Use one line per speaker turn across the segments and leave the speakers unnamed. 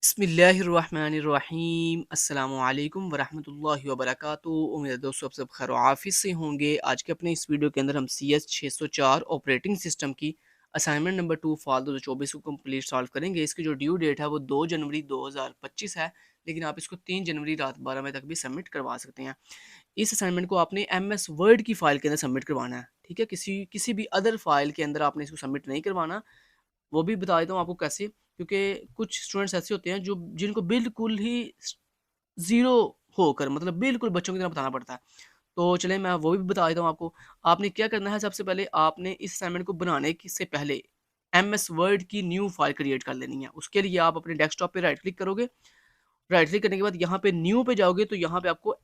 बिस्मिल्लाहिर्रहमानिर्रहीम अस्सलामुअलैकुम वरहमतुल्लाहि वबरकातुहू। उम्मीद है दोस्तों आप सब खैर आफिस से होंगे। आज के अपने इस वीडियो के अंदर हम CS 604 ऑपरेटिंग सिस्टम की असाइनमेंट नंबर 2 फाल 2024 को कंप्लीट सॉल्व करेंगे। इसकी जो ड्यू डेट है वो 2 जनवरी 2025 है, लेकिन आप इसको 3 जनवरी रात 12 बजे तक भी सबमिट करवा सकते हैं। इस असाइनमेंट को आपने MS वर्ड की फ़ाइल के अंदर सबमिट करवाना है, ठीक है? किसी किसी भी अदर फ़ाइल के अंदर आपने इसको सबमिट नहीं करवाना। वो भी बता देता हूँ आपको कैसे, क्योंकि कुछ स्टूडेंट्स ऐसे होते हैं जो जिनको बिल्कुल ही ज़ीरो होकर मतलब बिल्कुल बच्चों की तरह बताना पड़ता है। तो चलें मैं वो भी बता देता हूँ आपको। आपने क्या करना है, सबसे पहले आपने इस असाइनमेंट को बनाने की से पहले MS वर्ड की न्यू फ़ाइल क्रिएट कर लेनी है। उसके लिए आप अपने डेस्कटॉप पे राइट क्लिक करोगे। राइट क्लिक करने के बाद यहाँ पे न्यू पे जाओगे तो यहाँ पे आपको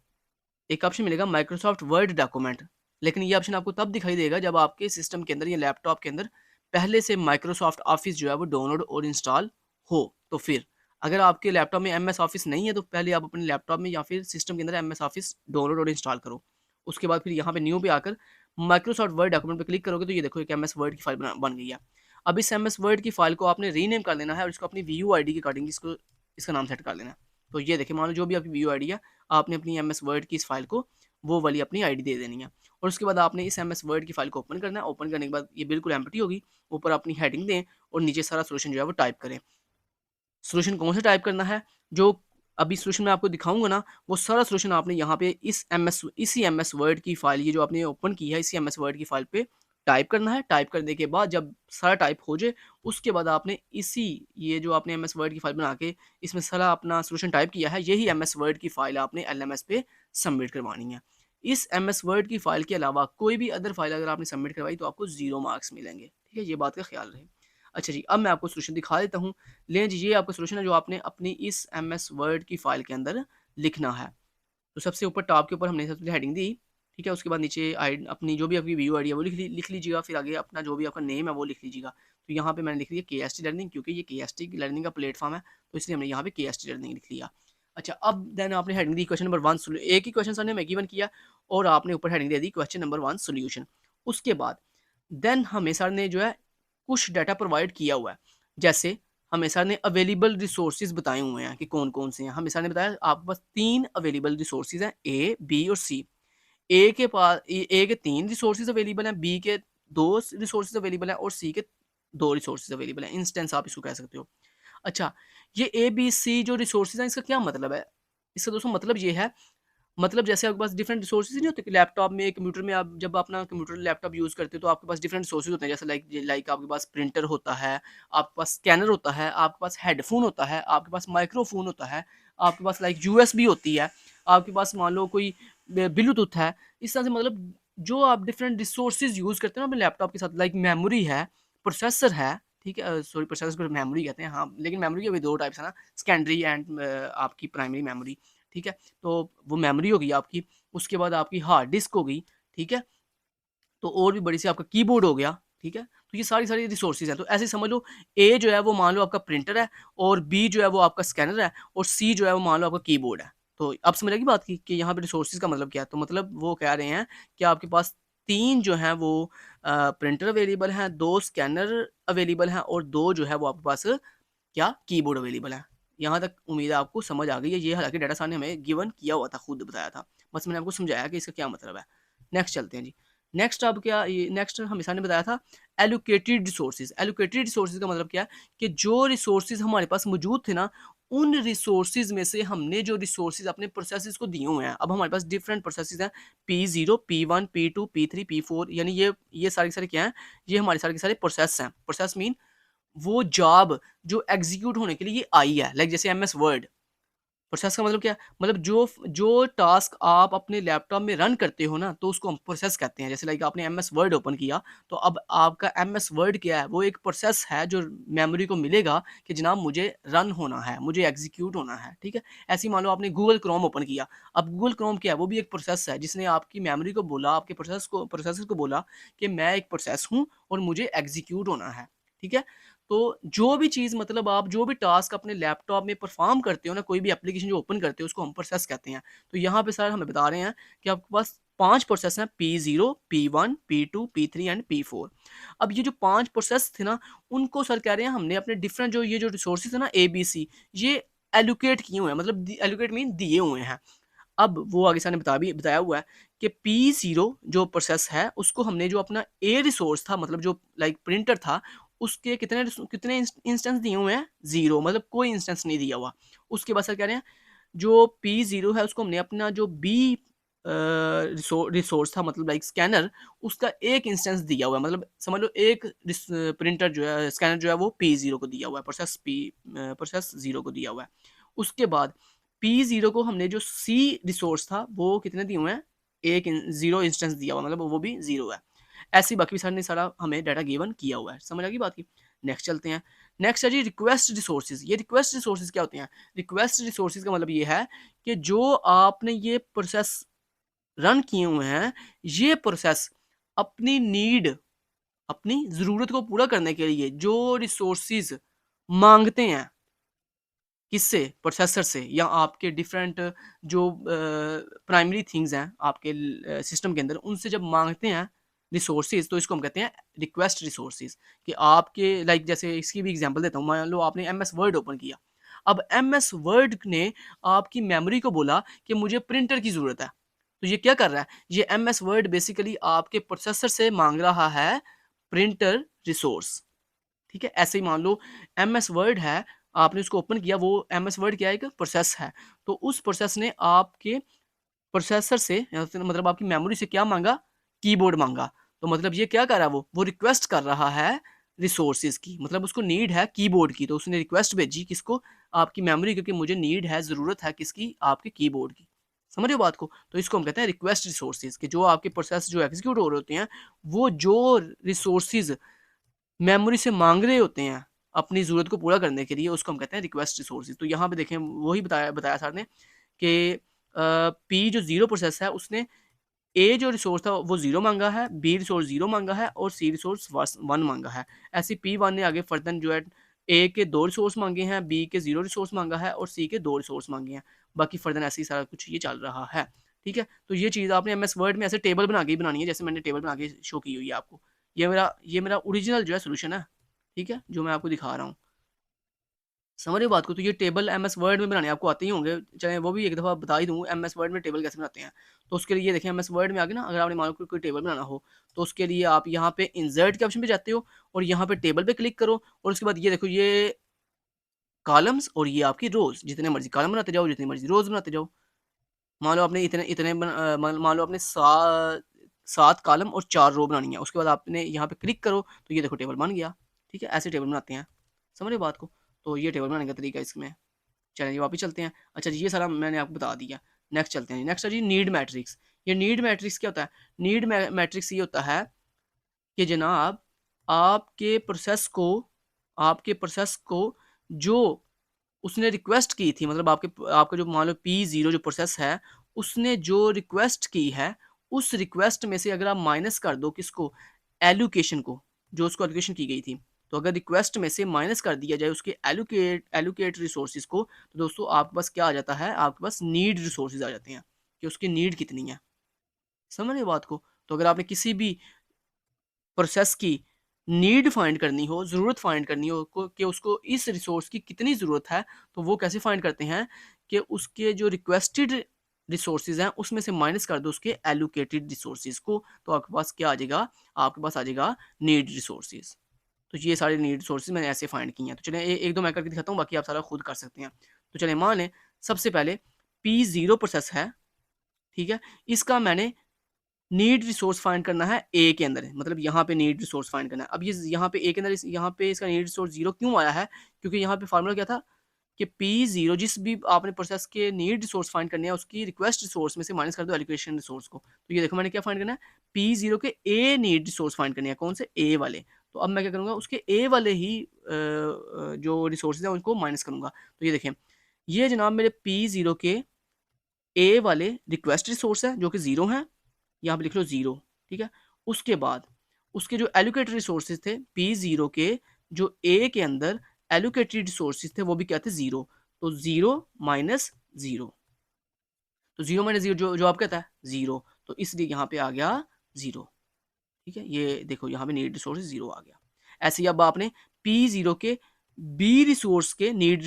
एक ऑप्शन मिलेगा माइक्रोसॉफ्ट वर्ड डॉक्यूमेंट। लेकिन ये ऑप्शन आपको तब दिखाई देगा जब आपके सिस्टम के अंदर या लैपटॉप के अंदर पहले से माइक्रोसॉफ्ट ऑफिस जो है वो डाउनलोड और इंस्टॉल हो। तो फिर अगर आपके लैपटॉप में MS ऑफिस नहीं है तो पहले आप अपने लैपटॉप में या फिर सिस्टम के अंदर MS ऑफिस डाउनलोड और इंस्टॉल करो। उसके बाद फिर यहाँ पे न्यू पे आकर माइक्रोसॉफ्ट वर्ड डॉक्यूमेंट पे क्लिक करोगे तो ये देखो एक MS वर्ड की फाइल बन गई है। अब इस MS वर्ड की फाइल को आपने रीनेम कर लेना है और इसको अपनी VUID के अकॉर्डिंग इसको इसका नाम सेट कर लेना है। तो ये देखिए, मान लो जो भी आपकी VUID है, आपने अपनी MS वर्ड की इस फाइल को वो वाली अपनी आईडी दे देनी है। और उसके बाद आपने इस MS वर्ड की फाइल को ओपन करना है। ओपन करने के बाद ये बिल्कुल एम्प्टी होगी। ऊपर अपनी हेडिंग दें और नीचे सारा सॉल्यूशन जो है वो टाइप करें। सॉल्यूशन कौन सा टाइप करना है, जो अभी सॉल्यूशन मैं आपको दिखाऊँगा ना, वो सारा सॉल्यूशन आपने यहाँ पे इसी MS वर्ड की फाइल, ये जो आपने ओपन की है, इसी MS वर्ड की फाइल पे टाइप करना है। टाइप करने के बाद जब सारा टाइप हो जाए, उसके बाद आपने ये जो आपने MS वर्ड की फाइल बना के इसमें सारा अपना सॉल्यूशन टाइप किया है, यही MS वर्ड की फाइल आपने LMS पे सबमिट करवानी है। इस MS वर्ड की फाइल के अलावा कोई भी अदर फाइल अगर आपने सबमिट करवाई तो आपको 0 मार्क्स मिलेंगे। ठीक है? ये बात का ख़्याल रहे। अच्छा जी, अब मैं आपको सॉल्यूशन दिखा देता हूँ। लें जी, ये आपका सॉल्यूशन है जो आपने अपनी इस MS वर्ड की फाइल के अंदर लिखना है। तो सबसे ऊपर टॉप के ऊपर हमने सबसे हेडिंग दी, ठीक है? उसके बाद नीचे अपनी जो भी आपकी व्यू आईडी है वो लिख लीजिएगा। फिर आगे अपना जो भी आपका नेम है वो लिख लीजिएगा। तो यहाँ पे मैंने लिख लिया KST लर्निंग, क्योंकि ये KST की लर्निंग का प्लेटफॉर्म है, तो इसलिए हमने यहाँ पे KST लर्निंग लिख लिया। अच्छा, अब देन आपने हेडिंग दी क्वेश्चन नंबर 1 एक ही क्वेश्चन सर ने मैं गिवन किया और आपने ऊपर heading they the question number 1 solution. उसके बाद देन हमें सर ने जो है कुछ डाटा प्रोवाइड किया हुआ है। जैसे हमें सर ने अवेलेबल रिसोर्सेज़ बताए हुए हैं कि कौन-कौन से हैं। हमें सर ने बताया आपके पास 3 अवेलेबल रिसोर्सेज़ हैं, A, B और C। ए के 3 रिसोर्सेज़ अवेलेबल हैं, B के 2 रिसोर्सेज़ अवेलेबल हैं और C के 2 रिसोर्सेज़ अवेलेबल हैं। इंस्टेंस आप इसको कह सकते हो। अच्छा, ये ए, बी, सी जो रिसोर्सेज़ हैं इसका क्या मतलब है? इसका दोस्तों मतलब ये है, मतलब जैसे आपके पास डिफरेंट रिसोर्सेज़ नहीं होते कि लैपटॉप में, कंप्यूटर में, आप जब अपना कंप्यूटर लैपटॉप यूज़ करते हो तो आपके पास डिफरेंट रिसोर्सेज़ होते हैं। जैसे लाइक आपके पास प्रिंटर होता है, आपके पास स्कैनर होता है, आपके पास हेडफ़ोन होता है, आपके पास माइक्रोफ़ोन होता है, आपके पास लाइक यूएसबी होती है, आपके पास मान लो कोई ब्लूटूथ है। इस तरह से मतलब जो आप डिफरेंट रिसोर्सेज़ यूज़ करते हैं ना अपने लैपटॉप के साथ, लाइक मेमोरी है, प्रोसेसर है, ठीक है? सॉरी, प्रोसेसर को मेमोरी कहते हैं, हाँ, लेकिन मेमोरी के भी 2 टाइप्स हैं ना, सेकेंडरी एंड आपकी प्राइमरी मेमोरी, ठीक है? तो वो मेमोरी हो गई आपकी। उसके बाद आपकी हार्ड डिस्क हो गई, ठीक है? तो और भी बड़ी सी आपका कीबोर्ड हो गया, ठीक है? तो ये सारी-सारी रिसोर्सेज़ हैं। तो ऐसे ही समझ लो, ए जो है वो मान लो आपका प्रिंटर है और बी जो है वो आपका स्कैनर है और सी जो है वो मान लो आपका कीबोर्ड है। तो अब समझ आई बात की कि यहाँ पे रिसोर्सेज़ का मतलब क्या है? तो मतलब वो कह रहे हैं कि आपके पास 3 जो हैं वो प्रिंटर अवेलेबल हैं, 2 स्कैनर अवेलेबल हैं और 2 जो है वो आपके पास क्या कीबोर्ड अवेलेबल है। यहाँ तक उम्मीद है आपको समझ आ गई है। ये हालाँकि डाटा साहब ने हमें गिवन किया हुआ था, खुद बताया था। बस मैंने आपको समझाया कि इसका क्या मतलब है। नेक्स्ट चलते हैं जी। नेक्स्ट हमें सर ने बताया था एलोकेटेड रिसोर्सेज़। एलोकेटेड रिसोर्सेज़ का मतलब क्या है कि जो रिसोर्सेज़ हमारे पास मौजूद थे ना, उन रिसोर्सेज़ में से हमने जो रिसोर्सेज़ अपने प्रोसेसेस को दिए हुए हैं। अब हमारे पास डिफरेंट प्रोसेसेस हैं, P0, P1, P2, P3, P4, यानी ये सारे के सारे क्या हैं? ये हमारे सारे के सारे प्रोसेस हैं। प्रोसेस मीन वो जॉब जो एग्ज़ीक्यूट होने के लिए आई है, लाइक जैसे MS वर्ड। प्रोसेस का मतलब क्या है? मतलब जो टास्क आप अपने लैपटॉप में रन करते हो ना, तो उसको हम प्रोसेस कहते हैं। जैसे लाइक आपने MS वर्ड ओपन किया, तो अब आपका MS वर्ड क्या है? वो एक प्रोसेस है जो मेमोरी को मिलेगा कि जनाब मुझे रन होना है, मुझे एग्ज़ीक्यूट होना है, ठीक है? ऐसे ही मान लो आपने गूगल क्रोम ओपन किया, अब गूगल क्रोम क्या है? वो भी एक प्रोसेस है जिसने आपकी मेमोरी को बोला, आपके प्रोसेसर को बोला कि मैं एक प्रोसेस हूँ और मुझे एग्ज़ीक्यूट होना है, ठीक है? तो जो भी चीज़, मतलब आप जो भी टास्क अपने लैपटॉप में परफ़ॉर्म करते हो ना, कोई भी एप्लीकेशन जो ओपन करते हो उसको हम प्रोसेस कहते हैं। तो यहाँ पे सर हमें बता रहे हैं कि आपके पास 5 प्रोसेस हैं, P0, P1, P2, P3 and P4। अब ये जो 5 प्रोसेस थे ना, उनको सर कह रहे हैं हमने अपने डिफरेंट जो ये जो रिसोर्सेज है ना ABC, ये एलोकेट किए हुए हैं, मतलब एलोकेट मीन दिए हुए हैं। अब वो आगे सर ने बताया हुआ है कि P0 जो प्रोसेस है, उसको हमने जो अपना A रिसोर्स था, मतलब जो लाइक प्रिंटर था, उसके कितने इंस्टेंस दिए हुए हैं, 0, मतलब कोई इंस्टेंस नहीं दिया हुआ। उसके बाद सर कह रहे हैं जो P0 है उसको हमने अपना जो B रिसोर्स था, मतलब लाइक स्कैनर, उसका एक इंस्टेंस दिया हुआ है, मतलब समझ लो एक प्रिंटर जो है, स्कैनर जो है वो P0 को दिया हुआ है, प्रोसेस 0 को दिया हुआ है। उसके बाद P0 को हमने जो C रिसोर्स था वो कितने दिए हुए हैं, एक 0 इंस्टेंस दिया हुआ है, मतलब वो भी 0 है। ऐसे ही बाकी सर ने सारा हमें डाटा गिवन किया हुआ है। समझ आ गई बात की? नेक्स्ट चलते हैं। नेक्स्ट है जी रिक्वेस्ट रिसोर्सेज। ये रिक्वेस्ट रिसोर्सेज क्या होते हैं? रिक्वेस्ट रिसोर्सेज का मतलब ये है कि जो आपने ये प्रोसेस रन किए हुए हैं, ये प्रोसेस अपनी नीड, अपनी ज़रूरत को पूरा करने के लिए जो रिसोर्सेज मांगते हैं, किससे? प्रोसेसर से, या आपके डिफरेंट जो प्राइमरी थिंग्स हैं आपके सिस्टम के अंदर, उनसे जब मांगते हैं रिसोर्सेज, तो इसको हम कहते हैं रिक्वेस्ट रिसोर्सेज। कि आपके लाइक जैसे इसकी भी एग्जांपल देता हूँ, मान लो आपने एमएस वर्ड ओपन किया। अब एमएस वर्ड ने आपकी मेमोरी को बोला कि मुझे प्रिंटर की ज़रूरत है। तो ये क्या कर रहा है? ये एमएस वर्ड बेसिकली आपके प्रोसेसर से मांग रहा है प्रिंटर रिसोर्स। ठीक है? ऐसे ही मान लो एमएस वर्ड है, आपने उसको ओपन किया, वो एमएस वर्ड क्या है? एक प्रोसेस है। तो उस प्रोसेस ने आपके प्रोसेसर से, या फिर मतलब आपकी मेमोरी से क्या माँगा? कीबोर्ड माँगा। तो मतलब ये क्या कर रहा है वो रिक्वेस्ट कर रहा है रिसोर्सेज़ की, मतलब उसको नीड है कीबोर्ड की, तो उसने रिक्वेस्ट भेजी किसको? आपकी मेमोरी, क्योंकि मुझे नीड है, ज़रूरत है किसकी? आपके कीबोर्ड की। समझ रहे हो बात को? तो इसको हम कहते हैं रिक्वेस्ट रिसोर्सेज़, कि जो आपके प्रोसेस जो एग्ज़ीक्यूट हो रहे होते हैं, वो जो रिसोर्सेज़ मेमोरी से माँग रहे होते हैं, अपनी ज़रूरत को पूरा करने के लिए, उसको हम कहते हैं रिक्वेस्ट रिसोर्सेज़। तो यहाँ पे देखें वही बताया बताया सर ने कि पी जो 0 प्रोसेस है, उसने ए जो रिसोर्स था वो 0 माँगा है, बी रिसोर्स 0 माँगा है और सी रिसोर्स 1 माँगा है। ऐसे ही P1 ने आगे फर्दर जो है ए के 2 रिसोर्स माँगे हैं, बी के 0 रिसोर्स माँगा है और सी के 2 रिसोर्स माँगे हैं। बाकी फर्दर ऐसे ही सारा कुछ ये चल रहा है। ठीक है? तो ये चीज़ आपने एमएस वर्ड में ऐसे टेबल बना के ही बनानी है, जैसे मैंने टेबल बना के शो की हुई है आपको। ये मेरा ओरिजिनल जो है सॉल्यूशन है। ठीक है? जो मैं आपको दिखा रहा हूँ। समझ रहे हो बात को? तो ये टेबल एमएस वर्ड में बनाने आपको आते ही होंगे, चाहे वो भी एक दफ़ा बता ही दूँ एमएस वर्ड में टेबल कैसे बनाते हैं। तो उसके लिए ये देखें एमएस वर्ड में आके ना, अगर आपने मान लो कोई टेबल बनाना हो, तो उसके लिए आप यहाँ पे इंसर्ट के ऑप्शन पे जाते हो और यहाँ पे टेबल पे क्लिक करो और उसके बाद ये देखो, ये कॉलम्स और ये आपकी रोज़, जितने मर्ज़ी कॉलम बनाते जाओ, जितनी मर्ज़ी रोज़ बनाते जाओ। मान लो आपने इतने इतने मान लो आपने 7 कॉलम और 4 रो बनानी है। उसके बाद आपने यहाँ पे क्लिक करो, तो ये देखो टेबल बन गया। ठीक है? ऐसे टेबल बनाते हैं। समझ रहे हो बात को? तो ये टेबल बनाने का तरीका इसमें। चलिए जी वापस चलते हैं। अच्छा जी, ये सारा मैंने आपको बता दिया। नेक्स्ट चलते हैं। नेक्स्ट है जी नीड मैट्रिक्स। ये नीड मैट्रिक्स क्या होता है? नीड मैट्रिक्स ये होता है कि जनाब आपके प्रोसेस को आपके प्रोसेस को जो उसने रिक्वेस्ट की थी, मतलब आपका जो मान लो P0 जो प्रोसेस है, उसने जो रिक्वेस्ट की है, उस रिक्वेस्ट में से अगर आप माइनस कर दो किसको? एलोकेशन को, जो उसको एलोकेशन की गई थी। तो अगर रिक्वेस्ट में से माइनस कर दिया जाए उसके एलोकेट रिसोर्सेज़ को, तो दोस्तों आपके पास क्या आ जाता है? आपके पास नीड रिसोर्सेज़ आ जाते हैं, कि उसकी नीड कितनी है। समझ रहे हो बात को? तो अगर आपने किसी भी प्रोसेस की नीड फाइंड करनी हो, ज़रूरत फाइंड करनी हो को कि उसको इस रिसोर्स की कितनी ज़रूरत है, तो वो कैसे फाइंड करते हैं कि उसके जो रिक्वेस्टेड रिसोर्सेज़ हैं, उसमें से माइनस कर दो उसके एलोकेटेड रिसोर्सेज़ को, तो आपके पास क्या आ जाएगा? आपके पास आ जाएगा नीड रिसोर्सेज़। तो ये सारे नीड रिसोर्सेज़ मैंने ऐसे फाइंड किए हैं। तो चलिए 1-2 मैं करके दिखाता हूँ, बाकी आप सारा खुद कर सकते हैं। तो चलिए मान लें सबसे पहले P0 प्रोसेस है, ठीक है? इसका मैंने नीड रिसोर्स फाइंड करना है ए के अंदर, मतलब यहाँ पे नीड रिसोर्स फाइंड करना है। अब ये यहाँ पे ए के अंदर यहाँ पे इसका नीड रिसोर्स 0 क्यों आया है? क्योंकि यहाँ पे फार्मूला क्या था कि P0 जिस भी आपने प्रोसेस के नीड रिसोर्स फाइंड करने हैं, उसकी रिक्वेस्ट रिसोर्स में से माइनस कर दो एलोकेशन रिसोर्स को। तो ये देखो मैंने क्या फाइंड करना है? P0 के ए नीड रिसोर्स फाइंड करने हैं। कौन से? ए वाले। तो अब मैं क्या करूँगा? उसके ए वाले ही जो रिसोर्सेज़ हैं उनको माइनस करूँगा। तो ये देखें, ये जनाब मेरे P0 के ए वाले रिक्वेस्ट रिसोर्स है जो कि 0 हैं, यहाँ पे लिख लो 0, ठीक है? उसके बाद उसके जो एलोकेटेड रिसोर्सेज़ थे P0 के, जो ए के अंदर एलोकेटेड रिसोर्सेज़ थे वो भी क्या थे? 0। तो 0 माइनस 0, तो 0 माइनस 0 जो जो आपका था 0। तो इसलिए यहाँ पे आ गया 0। ठीक है, ये देखो यहाँ पे नीड रिसोर्स 0 आ गया। ऐसे ही अब आपने P0 के बी रिसोर्स के नीड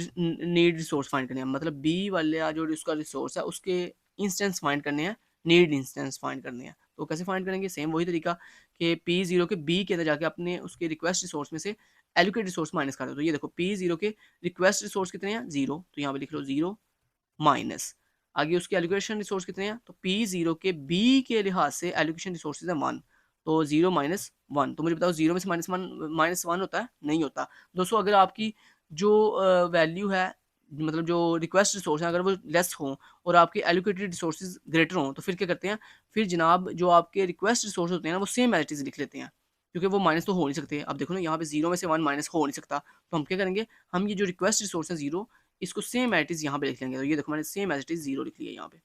रिसोर्स फाइंड करने हैं, मतलब बी वाले जो उसका रिसोर्स है उसके इंस्टेंस फाइंड करने हैं, नीड इंस्टेंस फाइंड करने हैं। तो कैसे फाइंड करेंगे? सेम वही तरीका कि P0 के बी के अंदर जाके अपने उसके रिक्वेस्ट रिसोर्स में से एलोकेट रिसोर्स माइनस कर दो। तो ये देखो P0 के रिक्वेस्ट रिसोर्स कितने हैं? 0, तो यहाँ पे लिख लो 0 माइनस आगे उसके एलोकेशन रिसोर्स कितने हैं? तो P0 के बी के लिहाज से एलोकेशन रिसोर्सेज है 1, तो 0 माइनस 1। तो मुझे बताओ 0 में से -1 होता है? नहीं होता। दोस्तों अगर आपकी जो वैल्यू है, मतलब जो रिक्वेस्ट रिसोर्स है, अगर वो लेस हो और आपके एलोकेटेड रिसोर्सेज ग्रेटर हों, तो फिर क्या करते हैं? फिर जनाब जो आपके रिक्वेस्ट रिसोर्स होते हैं ना, वो सेम एज इट इज लिख लेते हैं, क्योंकि वो माइनस तो हो नहीं सकते। अब देखो ना, यहाँ पे 0 में से 1 माइनस हो नहीं सकता, तो हम क्या करेंगे? हम ये जो रिक्वेस्ट रिसोर्स है 0, इसको सेम एज इट इज यहाँ पे लिख लेंगे। तो ये देखो मैंने सेम एज इट इज 0 लिख लिया यहाँ पे।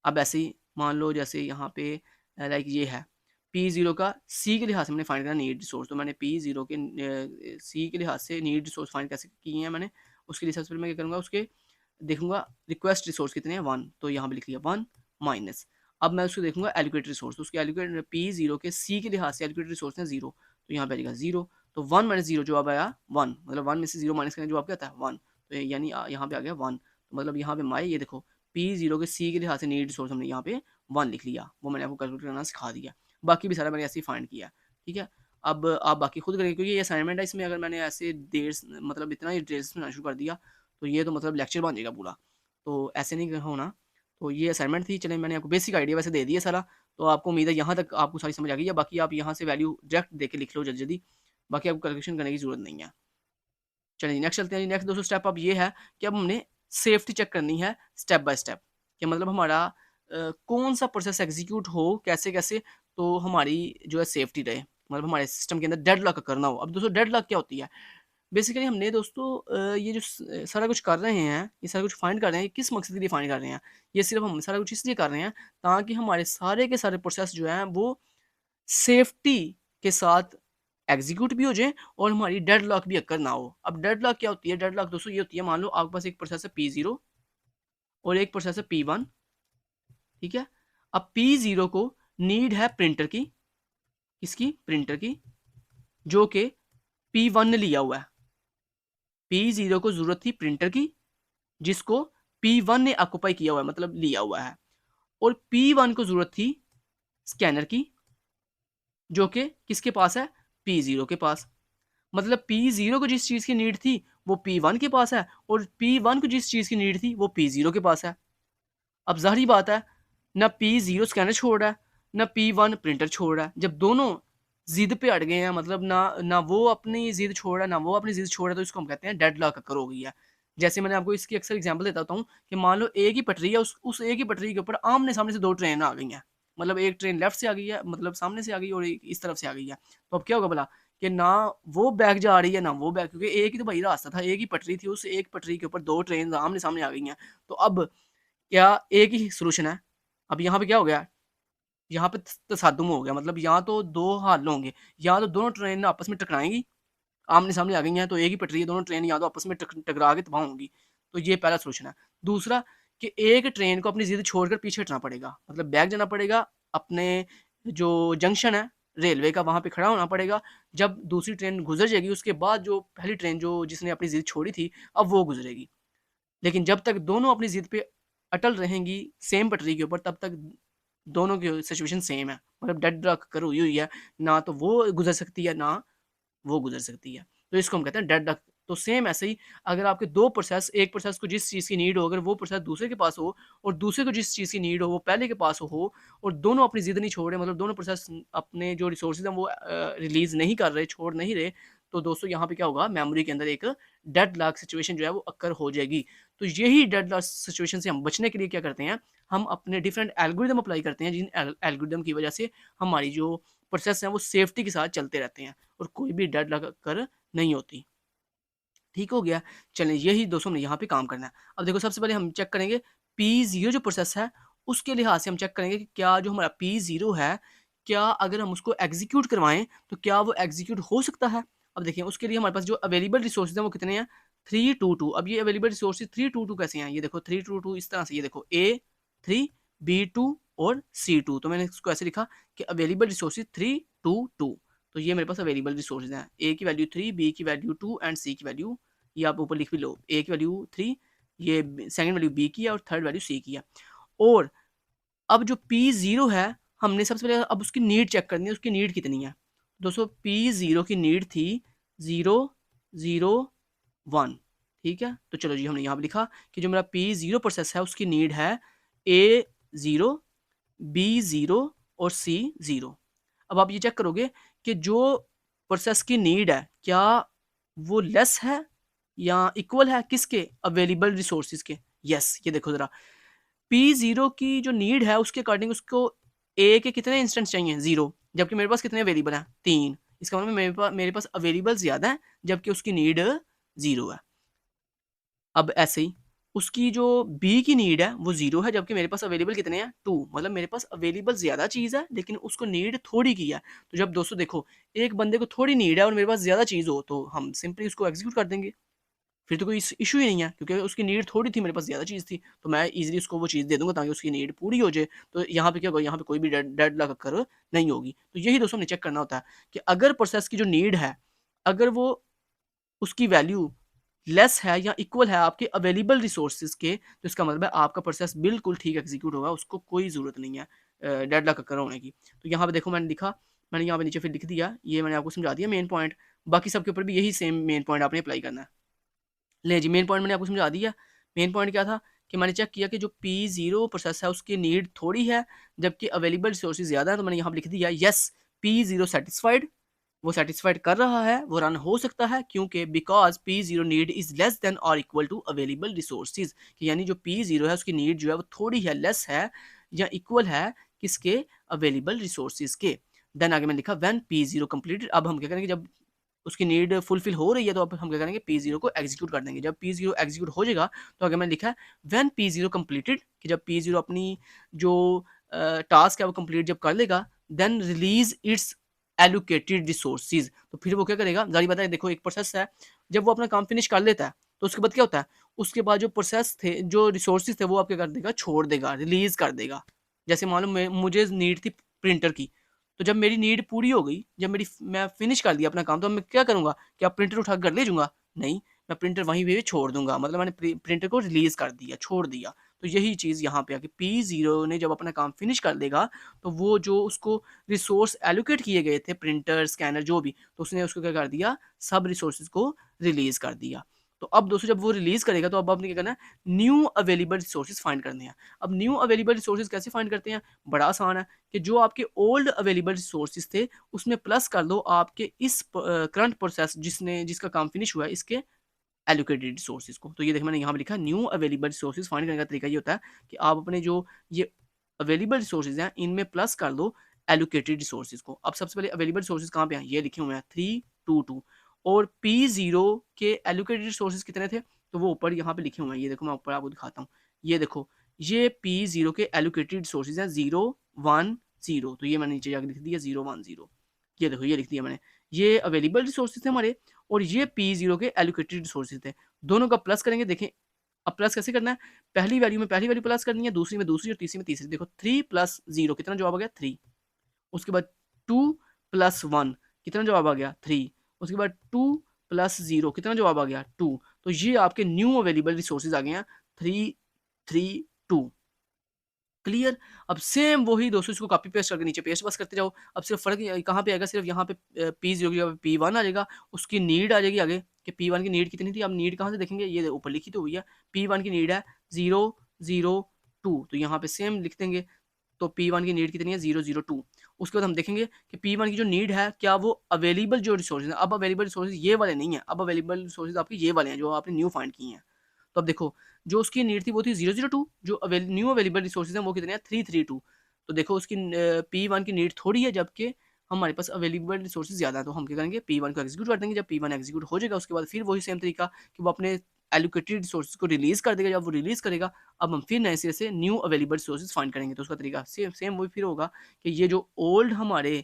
अब ऐसे ही मान लो जैसे यहाँ पे लाइक ये है P0 का C के लिहाज से मैंने फाइंड करना नीड रिसोर्स, तो मैंने P0 के C के लिहाज से नीड रिसोर्स फाइंड कैसे किए हैं मैंने, उसके लिए सबसे पहले मैं क्या करूँगा? उसके देखूंगा रिक्वेस्ट रिसोर्स कितने हैं 1, तो यहाँ पे लिख लिया 1 माइनस। अब मैं उसको देखूंगा एलोकेट रिसोर्स, तो उसके एलोकेट P0 के C के लिहाज से एलोकेट रिसोर्स है 0, तो यहाँ पे आएगा 0, तो 1 माइनस 0 जो अब आया 1, मतलब 1 में से 0 माइनस करने जो आपका आता है 1, तो यानी यहाँ पे आ गया 1, तो मतलब यहाँ पे ये देखो P0 के C के लिहाज से नीड रिसोर्स हमने यहाँ पे 1 लिख लिया, वो मैंने आपको कैलकुलेट करना सिखा दिया। बाकी भी सारा मैंने ऐसे ही फाइंड किया। ठीक है, अब आप बाकी खुद करेंगे, क्योंकि ये असाइनमेंट है, इसमें अगर मैंने ऐसे देर मतलब इतना ही डिटेल्स में शुरू कर दिया तो ये तो मतलब लेक्चर बन जाएगा पूरा, तो ऐसे नहीं होना। तो ये असाइनमेंट थी, चलें मैंने आपको बेसिक आइडिया वैसे दे दिया सारा, तो आपको उम्मीद है यहाँ तक आपको सारी समझ आ गई है। बाकी आप यहाँ से वैल्यू डायरेक्ट दे के लिख लो जल्दी जल्दी, बाकी आपको कैलकुलेशन करने की जरूरत नहीं है। चलिए नेक्स्ट चलते हैं। नेक्स्ट दोस्तों स्टेप अब ये है कि अब हमने सेफ्टी चेक करनी है स्टेप बाय स्टेप, कि मतलब हमारा कौन सा प्रोसेस एग्जीक्यूट हो कैसे कैसे, तो हमारी जो है सेफ्टी रहे, मतलब हमारे सिस्टम के अंदर डेडलॉक करना हो। अब दोस्तों डेडलॉक क्या होती है? बेसिकली हमने दोस्तों ये जो सारा कुछ कर रहे हैं, ये सारा कुछ फाइंड कर रहे हैं, किस मकसद के लिए फाइंड कर रहे हैं? ये सिर्फ हम सारा कुछ इसलिए कर रहे हैं ताकि हमारे सारे के सारे प्रोसेस जो हैं वो सेफ्टी के साथ एग्जीक्यूट भी हो जाए और हमारी डेडलॉक भी अक्कर ना हो। अब डेडलॉक क्या होती है? डेडलॉक दोस्तों ये होती है, मान लो आपके पास एक प्रोसेस है P0 और एक प्रोसेस है P1। ठीक है, अब P0 को नीड है प्रिंटर की, किसकी? प्रिंटर की, जो कि P1 ने लिया हुआ है। P0 को जरूरत थी प्रिंटर की, जिसको P1 ने ऑक्युपाई किया हुआ है, मतलब लिया हुआ है। और P1 को जरूरत थी स्कैनर की, जो कि किसके पास है? P0 के पास। मतलब P0 को जिस चीज़ की नीड थी वो P1 के पास है, और P1 को जिस चीज़ की नीड थी वो P0 के पास है। अब ज़ाहिर बात है, ना P0 स्कैनर छोड़ रहा है, ना P1 प्रिंटर छोड़ रहा है। जब दोनों ज़िद पे अड़ गए हैं, मतलब ना ना वो अपनी ज़िद छोड़ रहा है, ना वो अपनी ज़िद छोड़ रहा है, तो इसको हम कहते हैं डेडलॉक अकर हो गई है। जैसे मैंने आपको इसकी अक्सर एग्जांपल देता हूँ कि मान लो एक ही पटरी है, उस एक ही पटरी के ऊपर आमने-सामने से 2 ट्रेन आ गई हैं। मतलब एक ट्रेन लेफ्ट से आ गई है, मतलब सामने से आ गई, और एक इस तरफ से आ गई है। तो अब क्या होगा भला? कि ना वो बैक जा रही है ना वो बैक, क्योंकि एक ही तो भाई रास्ता था, एक ही पटरी थी, उस एक पटरी के ऊपर 2 ट्रेन आमने-सामने आ गई हैं। तो अब क्या एक ही सॉल्यूशन है? अब यहाँ पे क्या हो गया? यहाँ पे तसादुम हो गया, मतलब यहाँ तो 2 हल होंगे, या तो दोनों ट्रेन आपस में टकराएँगी, आमने-सामने आ गई हैं, तो एक ही पटरी है, दोनों ट्रेन या तो आपस में टकरा के तबाह होंगी। तो ये पहला सॉल्यूशन है। दूसरा, कि एक ट्रेन को अपनी ज़िद छोड़कर पीछे हटना पड़ेगा, मतलब बैक जाना पड़ेगा, अपने जो जंक्शन है रेलवे का वहाँ पे खड़ा होना पड़ेगा। जब दूसरी ट्रेन गुज़र जाएगी, उसके बाद जो पहली ट्रेन जो जिसने अपनी ज़िद छोड़ी थी, अब वो गुज़रेगी। लेकिन जब तक दोनों अपनी ज़िद पे अटल रहेंगी सेम पटरी के ऊपर, तब तक दोनों की सिचुएशन सेम है, मतलब डेडलॉक कर हुई हुई है, ना तो वो गुज़र सकती है, ना वो गुज़र सकती है। तो इसको हम कहते हैं डेडलॉक। तो सेम ऐसे ही अगर आपके 2 प्रोसेस, एक प्रोसेस को जिस चीज़ की नीड हो, अगर वो प्रोसेस दूसरे के पास हो, और दूसरे को जिस चीज़ की नीड हो वो पहले के पास हो, और दोनों अपनी ज़िद नहीं छोड़ रहे, मतलब दोनों प्रोसेस अपने जो रिसोर्सेज़ हैं वो रिलीज़ नहीं कर रहे, छोड़ नहीं रहे, तो दोस्तों यहाँ पे क्या होगा? मेमोरी के अंदर एक डेडलॉक सिचुएशन जो है वो अक्कर हो जाएगी। तो यही डेडलॉक सिचुएशन से हम बचने के लिए क्या करते हैं? हम अपने डिफरेंट एल्गोरिदम अप्लाई करते हैं, जिन एल्गोरिदम की वजह से हमारी जो प्रोसेस हैं वो सेफ्टी के साथ चलते रहते हैं और कोई भी डेडलॉक अक्कर नहीं होती। ठीक हो गया? चलें यही दोस्तों हमने यहाँ पे काम करना है। अब देखो सबसे पहले हम चेक करेंगे P0 जो प्रोसेस है, उसके लिहाज से हम चेक करेंगे कि क्या जो हमारा P0 है, क्या अगर हम उसको एग्ज़ीक्यूट करवाएँ, तो क्या वो एग्ज़ीक्यूट हो सकता है? अब देखिए उसके लिए हमारे पास जो अवेलेबल रिसोर्सेज़ हैं वो कितने हैं? 322। अब ये अवेलेबल रिसोर्सेज़ 322 कैसे हैं? ये देखो 322 इस तरह से, ये देखो A3, B2, और C2। तो मैंने इसको ऐसे लिखा कि अवेलेबल रिसोर्सेज 3 2 2। तो ये मेरे पास अवेलेबल रिसोर्सेज हैं, ए की वैल्यू 3, बी की वैल्यू 2 एंड सी की वैल्यू, ये आप ऊपर लिख भी लो, ए की वैल्यू 3, ये सेकंड वैल्यू बी की है और थर्ड वैल्यू सी की है। और अब जो P0 है, हमने सबसे पहले अब उसकी नीड चेक करनी है, उसकी नीड कितनी है। दोस्तों P0 की नीड थी 0 0 1, ठीक है। तो चलो जी, हमने यहाँ पे लिखा कि जो मेरा P0 प्रोसेस है उसकी नीड है A0, B0 और C0। अब आप ये चेक करोगे कि जो प्रोसेस की नीड है क्या वो लेस है या इक्वल है किसके, अवेलेबल रिसोर्सेज के। यस, ये देखो जरा, P0 की जो नीड है उसके अकॉर्डिंग उसको ए के कितने इंस्टेंस चाहिए, 0, जबकि मेरे पास कितने अवेलेबल हैं, 3। इसका मतलब मेरे पास अवेलेबल ज़्यादा है जबकि उसकी नीड 0 है। अब ऐसे ही उसकी जो बी की नीड है वो 0 है जबकि मेरे पास अवेलेबल कितने हैं, 2। मतलब मेरे पास अवेलेबल ज़्यादा चीज़ है लेकिन उसको नीड थोड़ी की है। तो जब दोस्तों देखो, एक बंदे को थोड़ी नीड है और मेरे पास ज़्यादा चीज़ हो तो हम सिंपली उसको एग्जीक्यूट कर देंगे। फिर तो कोई इशू ही नहीं है क्योंकि उसकी नीड थोड़ी थी, मेरे पास ज़्यादा चीज़ थी, तो मैं ईज़िली उसको वो चीज़ दे दूँगा ताकि उसकी नीड पूरी हो जाए। तो यहाँ पे क्या होगा, यहाँ पे कोई भी डेडलॉक अकर नहीं होगी। तो यही दोस्तों हमें चेक करना होता है कि अगर प्रोसेस की जो नीड है, अगर वो उसकी वैल्यू लेस है या इक्वल है आपके अवेलेबल रिसोर्सेज के, तो इसका मतलब है आपका प्रोसेस बिल्कुल ठीक एग्जीक्यूट होगा, उसको कोई ज़रूरत नहीं है डेडलॉक अकर होने की। तो यहाँ पे देखो मैंने लिखा, मैंने यहाँ पे नीचे फिर लिख दिया, ये मैंने आपको समझा दिया मेन पॉइंट। बाकी सबके ऊपर भी यही सेम मेन पॉइंट आपने अप्लाई करना है। ले जी, मेन पॉइंट मैंने आपको समझा दिया। मेन पॉइंट क्या था कि मैंने चेक किया कि जो P0 प्रोसेस है उसकी नीड थोड़ी है जबकि अवेलेबल रिसोर्सेज ज़्यादा है, तो मैंने यहाँ पे लिख दिया यस P0 सैटिस्फाइड, वो सैटिस्फाइड कर रहा है, वो रन हो सकता है क्योंकि because P0 need is less than और इक्वल टू अवेलेबल रिसोर्सेज, कि यानी जो P0 है उसकी नीड जो है वो थोड़ी है, लेस है या इक्वल है किसके, अवेलेबल रिसोर्सेज के। देन आगे मैंने लिखा व्हेन P0 कंप्लीटेड। अब हम क्या करेंगे, जब उसकी नीड फुलफिल हो रही है तो अब हम क्या करेंगे, P0 को एग्जीक्यूट कर देंगे। जब P0 एग्जीक्यूट हो जाएगा तो आगे मैंने लिखा है व्हेन P0 कंप्लीटेड, कि जब P0 अपनी जो टास्क है वो कंप्लीट जब कर लेगा, then release its allocated resources. तो फिर वो क्या करेगा, जारी बात है, देखो एक प्रोसेस है, जब वो अपना काम फिनिश कर लेता है तो उसके बाद क्या होता है, उसके बाद जो प्रोसेस थे, जो रिसोर्सेज थे, वो आप क्या कर देगा, छोड़ देगा, रिलीज कर देगा। जैसे मालूम मुझे नीड थी प्रिंटर की, तो जब मेरी नीड पूरी हो गई, जब मैं फिनिश कर दिया अपना काम, तो अब मैं क्या करूँगा, क्या प्रिंटर उठा कर घर ले जाऊँगा? नहीं, मैं प्रिंटर वहीं पे छोड़ दूँगा, मतलब मैंने प्रिंटर को रिलीज़ कर दिया, छोड़ दिया। तो यही चीज़ यहाँ पे आके P0 ने जब अपना काम फिनिश कर देगा, तो वो जो उसको रिसोर्स एलोकेट किए गए थे, प्रिंटर, स्कैनर जो भी, तो उसने उसको क्या कर दिया, सब रिसोर्सेज़ को रिलीज़ कर दिया। तो अब दोस्तों जब वो रिलीज़ करेगा तो अब आपने क्या करना है, न्यू अवेलेबल रिसोर्सेज़ फाइंड करने हैं। अब न्यू अवेलेबल रिसोर्सेज़ कैसे फाइंड करते हैं? बड़ा आसान है कि जो आपके ओल्ड अवेलेबल रिसोर्सेज थे उसमें प्लस कर दो आपके इस करंट प्रोसेस जिसका काम फिनिश हुआ है, इसके एलोकेटेड रिसोर्सेज को। तो ये देखिए मैंने यहाँ पे लिखा न्यू अवेलेबल रिसोर्सेज फाइंड करने का तरीका ये होता है कि आप अपने जो ये अवेलेबल रिसोर्सेज हैं इनमें प्लस कर दो एलोकेटेड रिसोर्सेज को। अब सबसे पहले अवेलेबल रिसोर्सेज कहाँ पे हैं, ये लिखे हुए हैं 3 2 2। और P0 के एलोकेटेड रिसोर्सेज कितने थे, तो वो ऊपर यहाँ पे लिखे हुए हैं, ये देखो मैं ऊपर आपको दिखाता हूँ। ये देखो, ये P0 के एलोकेटेड रिसोर्सेज हैं 0 1 0। तो ये मैंने नीचे जाकर लिख दिया 0 1 0। ये देखो, ये लिख दिया मैंने, ये अवेलेबल रिसोर्सेज थे हमारे और ये P0 के एलोकेटेड रिसोर्सेज थे। दोनों का प्लस करेंगे, देखें अब प्लस कैसे करना है, पहली वैल्यू में पहली वैल्यू प्लस करनी है, दूसरी में दूसरी और तीसरी में तीसरी। देखो 3 प्लस 0 कितना जवाब आ गया, 3। उसके बाद 2 प्लस 1 कितना जवाब आ गया, 3। उसके बाद 2 प्लस 0 कितना जवाब आ गया, 2। तो ये आपके न्यू अवेलेबल रिसोर्सेज आ गए हैं 3 3 2। क्लियर। अब सेम वही दोस्तों इसको कॉपी पेस्ट करके नीचे पेस्ट बस करते जाओ। अब सिर्फ फर्क कहाँ पे आएगा, सिर्फ यहाँ पे P0 की जगह P1 आ जाएगा, उसकी नीड आ जाएगी आगे कि P1 की नीड कितनी थी। अब नीड कहाँ से देखेंगे, ये ऊपर लिखी तो हुई है, P1 की नीड है 0 0 2। तो यहाँ पे सेम लिख देंगे, तो P1 की नीड कितनी है 0 0 2। उसके बाद हम देखेंगे कि P1 की जो नीड है क्या वो अवेलेबल जो रिसोर्सेज है, अब अवेलेबल रिसोर्सेज ये वाले नहीं है, अब अवेलेबल रिसोर्सेज आपके ये वाले हैं जो आपने न्यू फाइंड किए हैं। तो अब देखो, जो उसकी नीड थी वो थी 002, जो न्यू अवेलेबल रिसोर्सेज हैं वो कितने हैं 332। तो देखो उसकी P1 की नीड थोड़ी है जबकि हमारे पास अवेलेबल रिसोर्सेज ज़्यादा है, तो हम क्या करेंगे P1 को एग्जीक्यूट कर देंगे। जब P1 एग्जीक्यूट हो जाएगा उसके बाद फिर वही सेम तरीका कि वो अपने एलोकेटेड रिसोर्सेज को रिलीज़ कर देगा। जब वो रिलीज़ करेगा, अब हम फिर नए सिरे से न्यू अवेलेबल रिसोर्सेज फाइंड करेंगे। तो उसका तरीका सेम सेम वही फिर होगा कि ये जो ओल्ड हमारे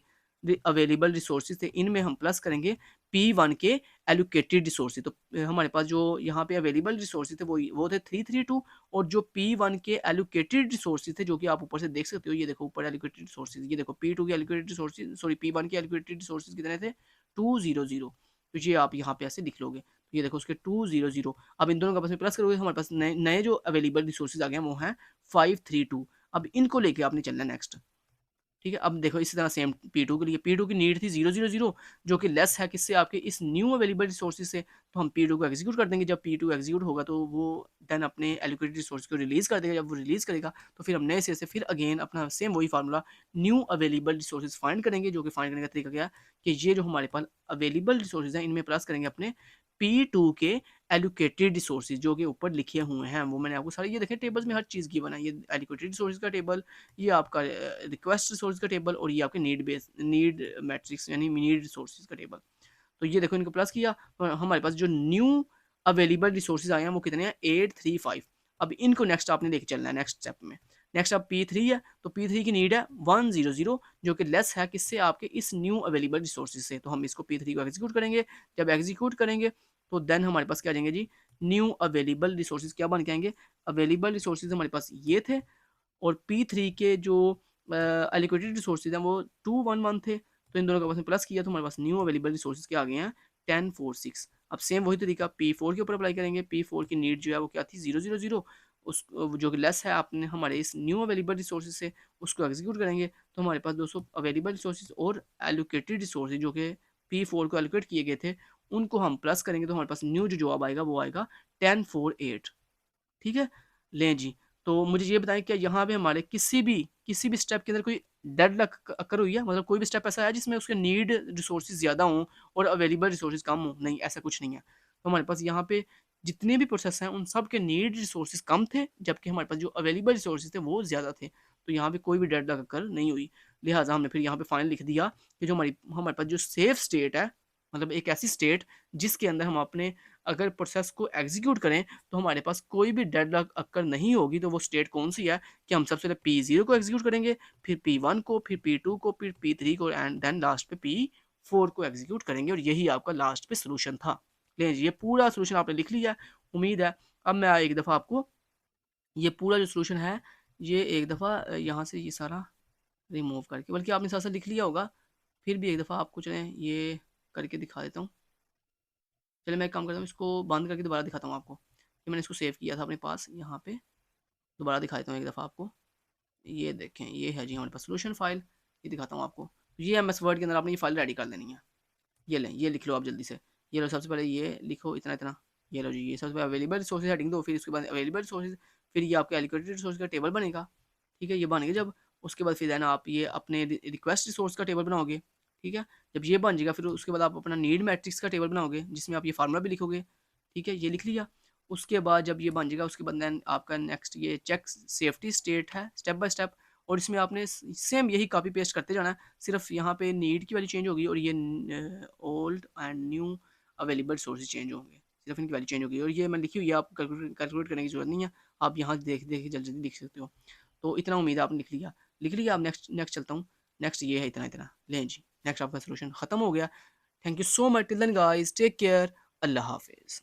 अवेलेबल रिसोर्सेज थे इनमें हम प्लस करेंगे P1 के एलोकेटेड रिसोर्सेज। तो हमारे पास जो यहाँ पे अवेलेबल रिसोर्सेज थे वो थे 332, और जो P1 के एलोकेटेड रिसोर्सेज थे जो कि आप ऊपर से देख सकते हो, ये देखो ऊपर एलोकेटेड रिसोर्सेज, ये देखो P2 के एलोकेटेड रिसोर्सेज, सॉरी P1 के एलोकेटेड रिसोर्सेज कितने थे 200। तो ये आप यहाँ पे ऐसे लिख लोगे, तो ये देखो उसके 200। अब इन दोनों का आपस में प्लस करोगे तो हमारे पास नए नए जो अवेलेबल रिसोर्सेज आ गए हैं वो हैं 532। अब इनको लेके आपने चलना है नेक्स्ट। ठीक है, अब देखो इसी तरह सेम P2 के लिए, P2 की नीड थी 000 जो कि लेस है किससे, आपके इस न्यू अवेलेबल रिसोर्सेज से। तो हम P2 को एग्जीक्यूट कर देंगे, जब P2 एग्जीक्यूट होगा तो वो देन अपने एलोकेटेड रिसोर्स को रिलीज कर देगा। जब वो रिलीज करेगा तो फिर हम नए सिरे से फिर अगेन अपना सेम वही formula new available resources find करेंगे, जो कि फाइंड करने का तरीका क्या है कि ये जो हमारे पास अवेलेबल रिसोर्सेज हैं इनमें प्लस करेंगे अपने P2 के एलोकेटेड रिसोर्सेज जो कि ऊपर लिखे हुए हैं, वो मैंने आपको सारे ये देखें टेबल्स में हर चीज़ की बना है। ये एलोकेटेड रिसोर्सेज का टेबल, ये आपका रिक्वेस्ट रिसोर्स का टेबल, और ये आपके नीड मैट्रिक्स यानी नीड रिसोर्सेज का टेबल। तो ये देखो इनको प्लस किया तो हमारे पास जो न्यू अवेलेबल रिसोर्सेज आए हैं वो कितने हैं 835। अब इनको नेक्स्ट आपने लेके चलना है नेक्स्ट स्टेप में। नेक्स्ट अब P3 है, तो P3 की नीड है 100 जो कि लेस है किससे, आपके इस न्यू अवेलेबल रिसोर्सेज से। तो हम इसको P3 को एग्जीक्यूट करेंगे, जब एग्जीक्यूट करेंगे तो देन हमारे पास क्या आ जाएंगे जी, न्यू अवेलेबल रिसोर्सेज क्या बन के आएंगे, अवेलेबल रिसोर्सेज हमारे पास ये थे, और P3 के जो एलोकेटेड रिसोर्सेज हैं वो 211 थे। तो इन दोनों का आपस में प्लस किया तो हमारे पास न्यू अवेलेबल रिसोर्सेज के आ गए हैं 1046। अब सेम वही तरीका P4 के ऊपर अप्लाई करेंगे। P4 की नीड जो है वो क्या थी 000, उस जो कि लेस है आपने हमारे इस न्यू अवेलेबल रिसोर्सेज से, उसको एग्जीक्यूट करेंगे तो हमारे पास 200 अवेलेबल रिसोर्सेज और एलोकेटेड रिसोर्सेज जो कि P4 को एलोकेट किए गए थे उनको हम प्लस करेंगे तो हमारे पास न्यू जो जवाब आएगा वो आएगा 1048। ठीक है, लें जी। तो मुझे ये बताएं क्या यहाँ पे हमारे किसी भी स्टेप के अंदर कोई डेडलॉक अकर हुई है, मतलब कोई भी स्टेप ऐसा है जिसमें उसके नीड रिसोर्सेज ज़्यादा हों और अवेलेबल रिसोर्सेज कम हों? नहीं, ऐसा कुछ नहीं है। तो हमारे पास यहाँ पे जितने भी प्रोसेस हैं उन सब के नीड रिसोर्सेज कम थे, जबकि हमारे पास जो अवेलेबल रिसोर्सेज थे वो ज़्यादा थे। तो यहाँ पे कोई भी डेडलॉक अकर नहीं हुई। लिहाजा हमने फिर यहाँ पे फाइनल लिख दिया कि जो हमारी हमारे पास जो सेफ स्टेट है, मतलब एक ऐसी स्टेट जिसके अंदर हम अपने अगर प्रोसेस को एग्जीक्यूट करें तो हमारे पास कोई भी डेडलॉक अक्कर नहीं होगी, तो वो स्टेट कौन सी है कि हम सबसे पहले P0 को एग्जीक्यूट करेंगे, फिर P1 को, फिर P2 को, फिर P3 को, एंड देन लास्ट पे P4 को एग्जीक्यूट करेंगे, और यही आपका लास्ट पे सोल्यूशन था। ले ये पूरा सोल्यूशन आपने लिख लिया। उम्मीद है अब मैं एक दफ़ा आपको ये पूरा जो सोल्यूशन है ये एक दफ़ा यहाँ से ये सारा रिमूव करके, बल्कि आपने साथ साथ लिख लिया होगा, फिर भी एक दफ़ा आपको चलें ये करके दिखा देता हूँ। चलिए मैं एक काम करता हूँ, इसको बंद करके दोबारा दिखाता हूँ आपको कि मैंने इसको सेव किया था अपने पास यहाँ पे। दोबारा दिखा देता हूँ एक दफ़ा आपको। ये देखें, ये है जी हमारे पास सोल्यूशन फाइल, ये दिखाता हूँ आपको। तो ये MS वर्ड के अंदर आपने ये फाइल रेडी कर लेनी है। ये लें, ये लिख लो आप जल्दी से। ये लो सबसे पहले ये लिखो इतना इतना। ये लो जी, ये सबसे पहले अवेलेबल रिसोर्सेज हेडिंग दो, फिर उसके बाद अवेलेबल रिसोर्सेज, फिर ये आपका एलोकेटेड रिसोर्स का टेबल बनेगा। ठीक है, ये बन गया जब, उसके बाद फिर देना आप ये अपने रिक्वेस्ट रिसोर्स का टेबल बनाओगे। ठीक है, जब ये बन जाएगा फिर उसके बाद आप अपना नीड मैट्रिक्स का टेबल बनाओगे जिसमें आप ये फार्मूला भी लिखोगे। ठीक है, ये लिख लिया। उसके बाद जब ये बन जाएगा उसके बाद देन आपका नेक्स्ट ये चेक सेफ्टी स्टेट है स्टेप बाय स्टेप, और इसमें आपने सेम यही कॉपी पेस्ट करते जाना है, सिर्फ यहाँ पे नीड की वैल्यू चेंज होगी और ये old and new available sources change होंगे, सिर्फ इनकी वैल्यू चेंज होगी। और ये मैं लिखी हुई है, आप कैलकुलेट करने की जरूरत नहीं है, आप यहाँ देख देख के जल्दी जल्दी लिख सकते हो। तो इतना उम्मीद है आपने लिख लिया। आप नेक्स्ट नेक्स्ट चलता हूँ। नेक्स्ट ये है इतना इतना, लें जी नेक्स्ट आपका सोल्यूशन खत्म हो गया। Thank you so much, till then guys, take care, अल्लाह हाफिज़।